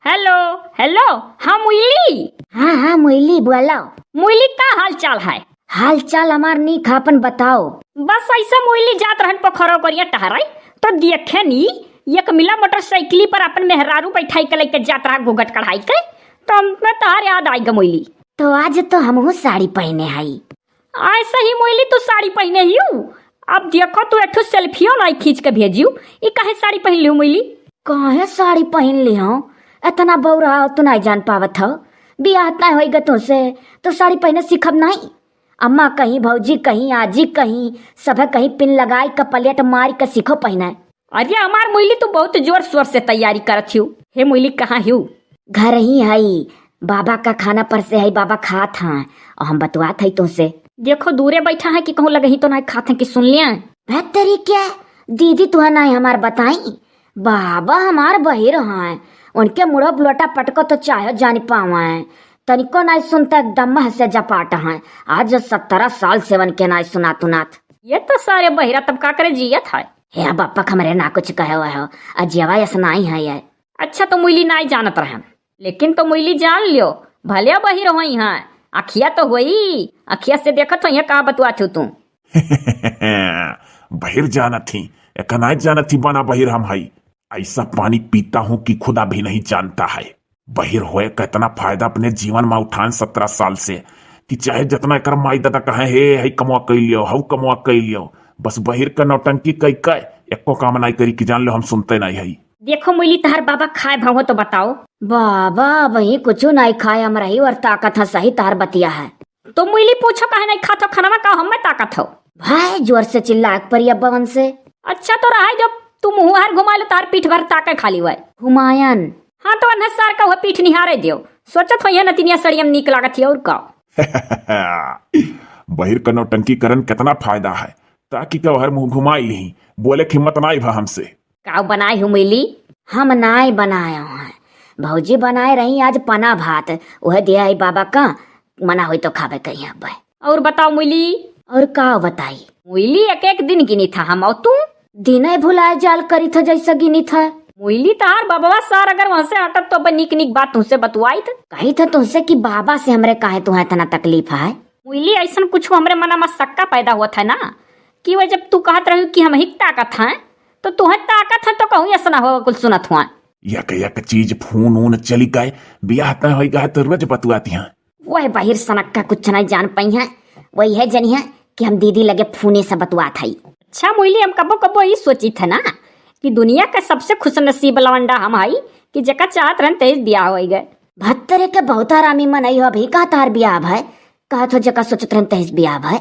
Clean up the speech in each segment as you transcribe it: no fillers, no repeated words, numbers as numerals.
Hello hello. हाँ मुरली। हाँ हाँ मुरली बोलो। मुरली का हाल चाल है? हाल चाल हमार नीक अपन बताओ। बस ऐसा मुरली जात रहन पोखरो करिया टहराई तो देखे नी एक मिला मोटरसाइकिली पर अपन मेहरारू बैठाई के लेके जात रहा घूघट कढ़ाई के, तो मैं तहार याद आई ग मुरली। तो आज तो हमहू साड़ी पहने हई। ऐसा ही मुरली तू साड़ी पहने ही। अब देखो तू एक सेल्फियो नहीं खींच के भेजियो, ई काहे साड़ी पहन लियो मुरली? काहे साड़ी पहन ली हो? इतना बौरा तू नहीं जान पावत हो। बियाह नहीं होई ग तुझसे तो साड़ी पहने सीखब नहीं। अम्मा कहीं भौजी कहीं आजी कहीं सब कहीं पिन लगाई का पलेट मार के सीखो पहने। अरे हमार मुरली तू बहुत जोर शोर से तैयारी करत हूँ। हे मुरली कहाँ हूँ? घर ही हई, बाबा का खाना पर से हई, बाबा खात हैं और हम बतवात हई तुझसे। देखो दूरे बैठा है कि कहूँ लगे ही तो नहीं खाते कि सुन लिया। बेहतरी क्या दीदी तुह नहीं हमार बताई, बाबा हमार बहिर हैं, उनके मुड़ो बुलटा पटको तो चाहे जान पावा है, तनिको नहीं सुनता एकदम से जपाट हैं। आज 17 साल से वन के नहीं सुना तुनात। ये तो सारे बहिरा तब का करे जियत है। हे बापा हमरे ना कुछ कहे हुआ हो, अजियावा ऐसा नहीं है ये। अच्छा तो मुइली नहीं जानत रहे, लेकिन तो मुइली जान लियो भले बहिर होई हैं। अखिया तो होई, अखिया से देखत हो कहा बतवा छू तू। बहिर जाना थी एक नहीं जाना थी बना बहिर हम हई। ऐसा पानी पीता हूँ कि खुदा भी नहीं जानता है। बहिर होए कितना फायदा अपने जीवन में उठान 17 साल से कि चाहे जितना कर माई दादा कहे हे हई कमवा कई लियो हऊ कमवा कई लियो, बस बहिर का नौटंकी कई कई एको काम नहीं करी कि जान लो हम सुनते नहीं हई। देखो मुइली तहार बाबा खाए भाव तो बताओ। बाबा वही कुछ नहीं खाए हम रही और ताकत है सही तार बतिया है। तो मुइली पूछो काहे नहीं खातो खाना का हम में ताकत हो। भाई जोर से चिल्ला परी अब्बा से। अच्छा तो रहा जब तुम मुँह हार घुमा लो तार पीठ भर ताके खाली हुआ। हुमायन हाँ तो अन्ना सार का हुआ पीठ निहारे दियो, सोचत हो ये नतिनिया सड़ियम नीक लागत है और का। बहिर का नौटंकी करन कितना फायदा है, ताकि क्या हर मुंह घुमाई ली बोले कि हिम्मत नहीं भा हमसे। का बनाई हूँ मुइली? हम नाई बनाए हैं, भौजी बनाए रही आज पना भात, वह दिया है बाबा का, मना हुई तो खावे कहीं अब। और बताओ मुइली। और का बताई मुइली एक एक दिन गिनी था हम और तू दिन भुलाए जाल करी था जैसा गिनी था। मुइली तार बाबा सार अगर वहाँ से हटत तो निक निक बात तुमसे बतवाई था। कही था तुमसे कि बाबा से हमरे काहे तुम्हें इतना तकलीफ है। मुइली ऐसा कुछ हमरे मना में शक्का पैदा हुआ था ना कि वह जब तू कहत रही कि हम ही ताकत हैं तो तुम्हें ताकत है तो कहूँ ऐसा ना हो कुछ सुनत हुआ। यक चीज फोन ऊन चली गए बियाह तय हो गया तो रोज बतवाती हैं। वह बाहिर सनक का कुछ नहीं जान पाई है, वही है जनी है कि हम दीदी लगे फोने से बतवात है। अच्छा मुइली हम कबो कबो यही सोची था ना कि दुनिया का सबसे खुश नसीब लवंडा हम हई कि जका चाहत रहन तेज बियाह हो गए। 72 के बहुत आरामी मनई हो अभी का तार बियाह है, कहा तो जका सोचत रहन तेज बियाह है।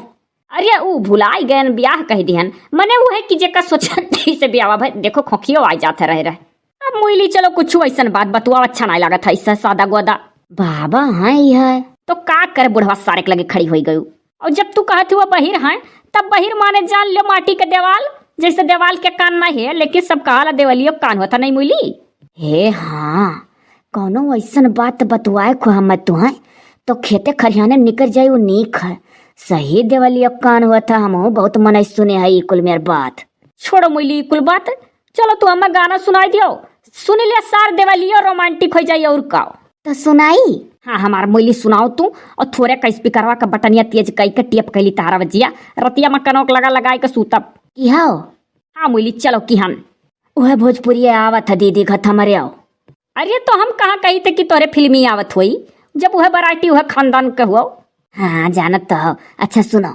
अरे ऊ भुलाई गए बियाह कह दिहन मने वो है कि जका सोचत से बियाह भाई देखो खोखियो आ जाते रहे। अब मुइली चलो कुछ ऐसा बात बतुआ अच्छा नहीं लागत है, इससे सादा गोदा। बाबा हाँ ही है तो का करे बुढ़वा सारे के लगे खड़ी हो गई। और जब तू कहती हुआ बहिर है तब बहिर माने जान लो माटी के देवाल, जैसे देवाल के कान नहीं है लेकिन सब कहा देवलियो कान होता नहीं मुइली। हे हाँ कौनो ऐसा बात बतवाए खो हम तुहें तो खेते खरियाने निकल जाये वो नीक है। सही देवलियो कान हुआ था, हम बहुत मन सुने है कुल मेर बात। छोड़ो मुइली कुल बात, चलो तू हमें गाना सुनाई दियो, सुन लिया सार देवलियो रोमांटिक हो जाइए और का। तो सुनाई। हाँ हमार मुइली सुनाओ तू, और थोड़े का स्पीकरवा का बटनिया तेज कई के टेप कैली तारा बजिया रतिया में कनोक लगा लगाए के सूतब की हो। हाँ मुइली चलो की हम वह भोजपुरी आवत है दीदी घर हमारे आओ। अरे तो हम कहाँ कही थे कि तोरे फिल्मी आवत हुई जब वह वैरायटी वह खानदान के हुआ। हाँ जानत तो हो। अच्छा सुनो।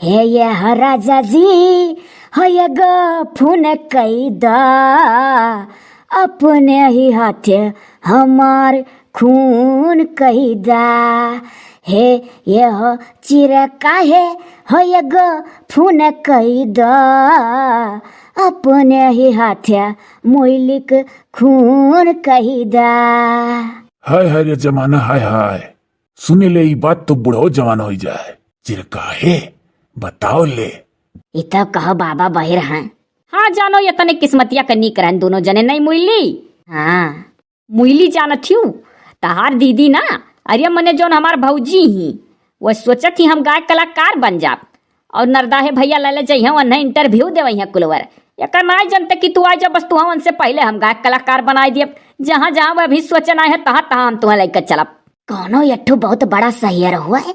हे ये राजा जी हो ये गो फोन कई दा अपने ही हाथे हमार खून कही दा। हे ये हो चिरे काहे हो ये गो फोन कही दा अपने ही हाथे मोइलिक खून कही दा। हाय हाय रे जमाना हाय हाय, सुने ले ये बात तो बुढ़ो जवान हो जाए। चिरका है बताओ ले। इतना कहो बाबा बहिर हैं। हाँ जानो ये तने किस्मतिया का नीक रहन दोनों जने नहीं मुइली। हाँ मुइली जानत हूँ तहार दीदी ना, अरे मने जोन हमार भौजी ही वह सोचत ही हम गायक कलाकार बन जाब और नरदाहे भैया ले जाइ वह इंटरव्यू देवई है कुलवर। एक नहीं जानते कि तू आ जा बस तू हमन से पहले हम गायक कलाकार बनाए दिए जहाँ जहाँ वह भी सोचना है तहाँ तहाँ हम तुम्हें लेकर चलब। कौनो यट्ठू बहुत बड़ा शहर हुआ है,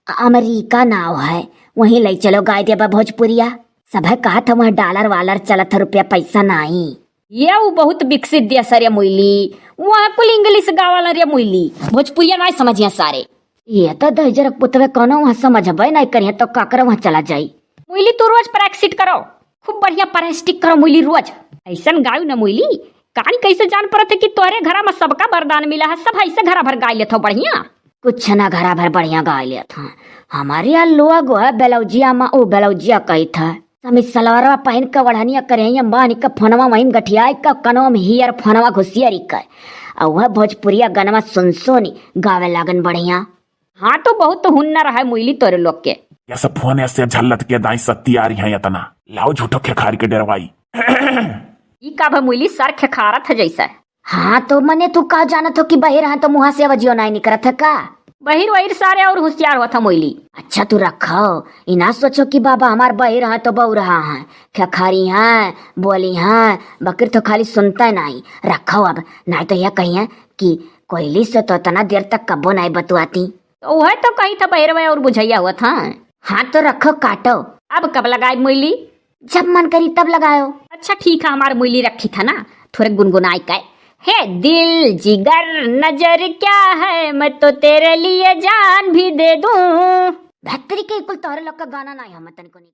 अमेरिका नाव है, वहीं ले चलो गाय देबा भोजपुरिया। सब है कहा था वहाँ डॉलर वालर चलत है, रुपया पैसा नहीं। ये वो बहुत विकसित देश है रे मुइली, वहाँ कुल इंग्लिश गावल रे मुइली, भोजपुरिया नहीं समझिए सारे। ये तो दहजर पुतवे कोनो वहाँ समझबे नहीं करिए तो काकर वहाँ चला जाई। मुइली तू रोज प्रैक्टिस करो, खूब बढ़िया प्रैक्टिस करो मुइली रोज। ऐसन गायु न मुइली, कहानी कैसे जान पड़त है कि तोरे घरा में सबका वरदान मिला है, सब ऐसे घरा भर गाय लेते हो बढ़िया। कुछ ना घरा भर बढ़िया गाय ले था। हमारे यहाँ लोग है बेलौजिया में, ओ बेलौजिया कही था समी सलवारवा पहन के वढ़निया करे बानी का फोनवा वहीं गठिया का कनवा में हियर फोनवा घुसियरी कर, और वह भोजपुरिया गनवा सुनसोनी गावे लागन बढ़िया। हाँ तो बहुत हुन्नर है मुइली तोरे लोग के। ये सब फोन ऐसे झल्लत के दाई सत्ती आ रही है इतना, लाओ झूठो खेखारी के डरवाई। ई का भा मुइली सर खेखारत है जैसा। हाँ तो मने तू का जानत हो कि बहिर है तो मुँह से आवाजियो नहीं निकलत है का? बहिर वहिर सारे और होशियार होता मुइली। अच्छा तू रखो, इना सोचो कि बाबा हमार बहिर है तो बहु रहा है, खेखारी है बोली है, बकर तो खाली सुनता नहीं। रखो अब, नहीं तो यह कहिए कि कोयली से तो इतना देर तक कब्बो नहीं बतुआती। तो वह तो कही था बहिर में और बुझैया हुआ था। हाँ तो रखो काटो। अब कब लगाए मुइली? जब मन करी तब लगाओ। अच्छा ठीक है, हमारे मुइली रखी था ना, थोड़े गुनगुनाई का है। दिल जिगर नजर क्या है, मैं तो तेरे लिए जान भी दे दूं। बेहतरी के कुल तोहरे लोग का गाना नहीं हम तनिको नहीं।